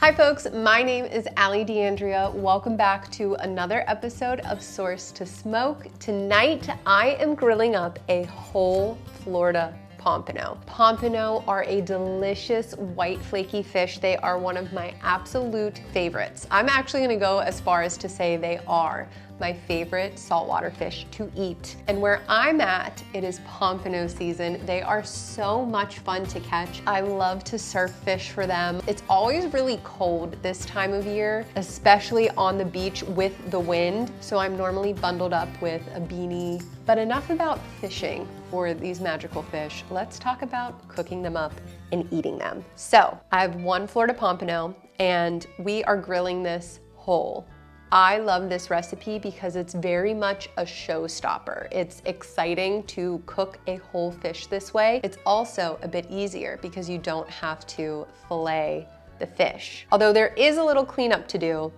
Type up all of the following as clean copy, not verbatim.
Hi folks, my name is Allie D'Andrea. Welcome back to another episode of Source to Smoke. Tonight, I am grilling up a whole Florida pompano. Pompano are a delicious white flaky fish. They are one of my absolute favorites. I'm actually gonna go as far as to say they are my favorite saltwater fish to eat. And where I'm at, it is pompano season. They are so much fun to catch. I love to surf fish for them. It's always really cold this time of year, especially on the beach with the wind. So I'm normally bundled up with a beanie. But enough about fishing for these magical fish. Let's talk about cooking them up and eating them. So I have one Florida pompano and we are grilling this whole. I love this recipe because it's very much a showstopper. It's exciting to cook a whole fish this way. It's also a bit easier because you don't have to fillet the fish. Although there is a little cleanup to do,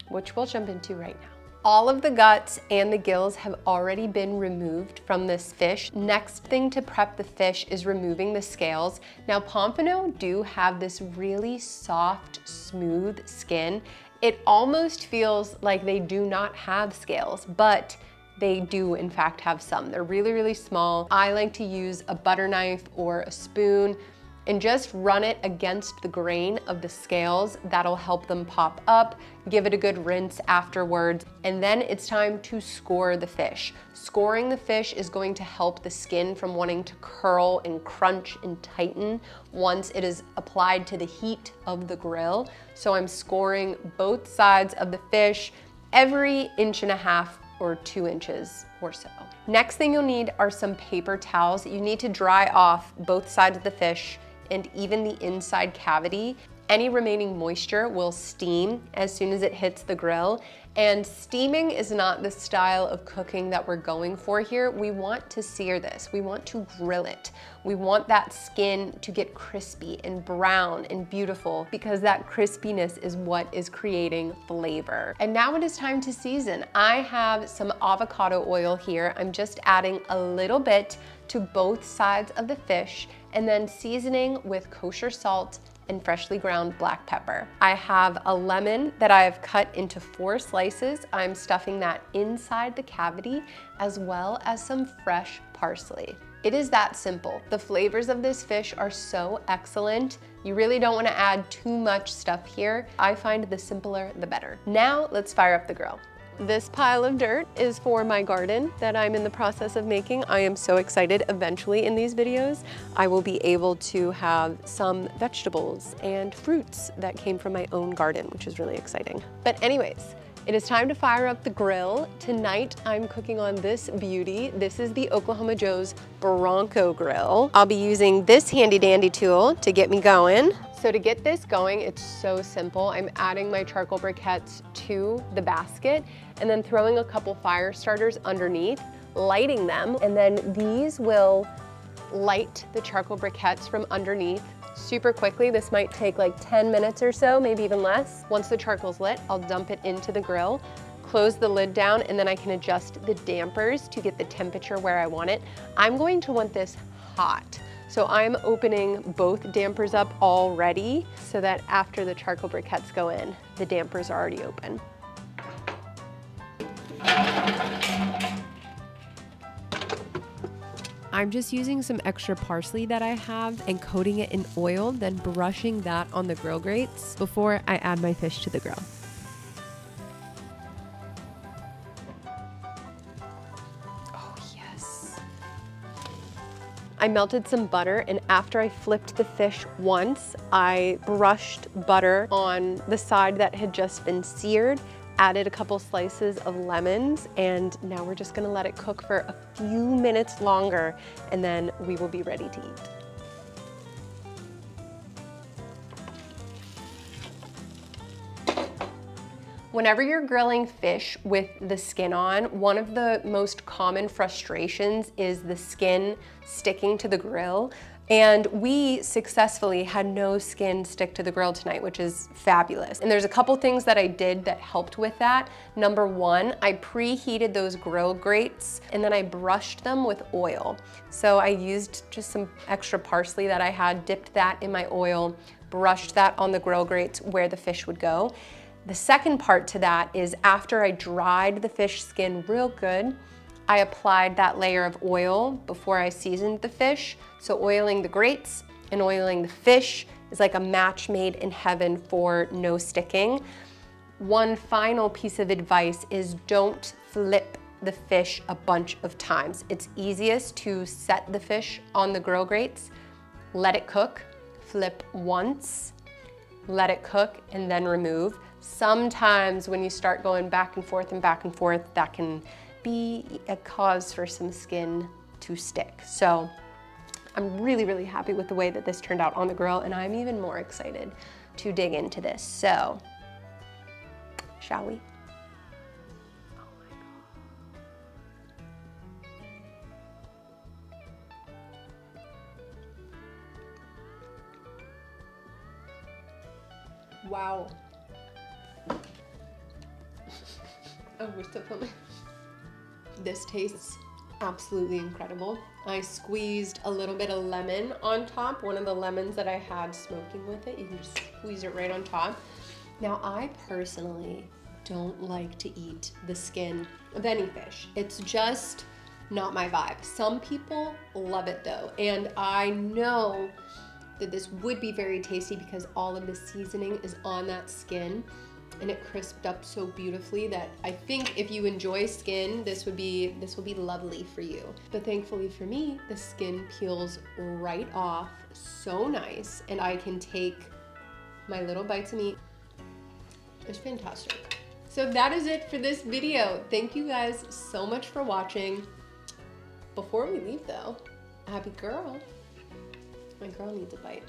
which we'll jump into right now. All of the guts and the gills have already been removed from this fish. Next thing to prep the fish is removing the scales. Now, pompano do have this really soft, smooth skin. It almost feels like they do not have scales, but they do in fact have some. They're really, really small. I like to use a butter knife or a spoon and just run it against the grain of the scales. That'll help them pop up, give it a good rinse afterwards, and then it's time to score the fish. Scoring the fish is going to help the skin from wanting to curl and crunch and tighten once it is applied to the heat of the grill. So I'm scoring both sides of the fish every 1.5 inches or 2 inches or so. Next thing you'll need are some paper towels. You need to dry off both sides of the fish and even the inside cavity. Any remaining moisture will steam as soon as it hits the grill. And steaming is not the style of cooking that we're going for here. We want to sear this. We want to grill it. We want that skin to get crispy and brown and beautiful because that crispiness is what is creating flavor. And now it is time to season. I have some avocado oil here. I'm just adding a little bit to both sides of the fish and then seasoning with kosher salt and freshly ground black pepper. I have a lemon that I have cut into 4 slices. I'm stuffing that inside the cavity as well as some fresh parsley. It is that simple. The flavors of this fish are so excellent. You really don't want to add too much stuff here. I find the simpler, the better. Now let's fire up the grill. This pile of dirt is for my garden that I'm in the process of making. I am so excited. Eventually in these videos, I will be able to have some vegetables and fruits that came from my own garden, which is really exciting. But anyways, it is time to fire up the grill. Tonight, I'm cooking on this beauty. This is the Oklahoma Joe's Bronco grill. I'll be using this handy dandy tool to get me going. So to get this going, it's so simple. I'm adding my charcoal briquettes to the basket and then throwing a couple fire starters underneath, lighting them, and then these will light the charcoal briquettes from underneath super quickly. This might take like 10 minutes or so, maybe even less. Once the charcoal's lit, I'll dump it into the grill, close the lid down, and then I can adjust the dampers to get the temperature where I want it. I'm going to want this hot. So I'm opening both dampers up already so that after the charcoal briquettes go in, the dampers are already open. I'm just using some extra parsley that I have and coating it in oil, then brushing that on the grill grates before I add my fish to the grill. I melted some butter, and after I flipped the fish once, I brushed butter on the side that had just been seared, added a couple slices of lemons, and now we're just gonna let it cook for a few minutes longer, and then we will be ready to eat. Whenever you're grilling fish with the skin on, one of the most common frustrations is the skin sticking to the grill. And we successfully had no skin stick to the grill tonight, which is fabulous. And there's a couple things that I did that helped with that. Number one, I preheated those grill grates and then I brushed them with oil. So I used just some extra parsley that I had, dipped that in my oil, brushed that on the grill grates where the fish would go. The second part to that is after I dried the fish skin real good, I applied that layer of oil before I seasoned the fish. So oiling the grates and oiling the fish is like a match made in heaven for no sticking. One final piece of advice is don't flip the fish a bunch of times. It's easiest to set the fish on the grill grates, let it cook, flip once, let it cook, and then remove. Sometimes when you start going back and forth, that can be a cause for some skin to stick. So I'm really, really happy with the way that this turned out on the grill, and I'm even more excited to dig into this. So, shall we? Oh my God. Wow. Oh, we're still filming. This tastes absolutely incredible. I squeezed a little bit of lemon on top, one of the lemons that I had smoking with it. You can just squeeze it right on top. Now, I personally don't like to eat the skin of any fish. It's just not my vibe. Some people love it though, and I know that this would be very tasty because all of the seasoning is on that skin and it crisped up so beautifully that I think if you enjoy skin, this will be lovely for you. But thankfully for me, the skin peels right off, so nice, and I can take my little bites of meat. It's fantastic. So that is it for this video. Thank you guys so much for watching. Before we leave though, happy girl. My girl needs a bite.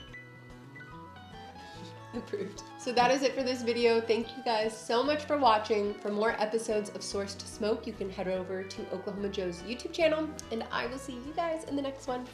Approved. So that is it for this video. Thank you guys so much for watching. For more episodes of Source to Smoke, you can head over to Oklahoma Joe's YouTube channel, and I will see you guys in the next one.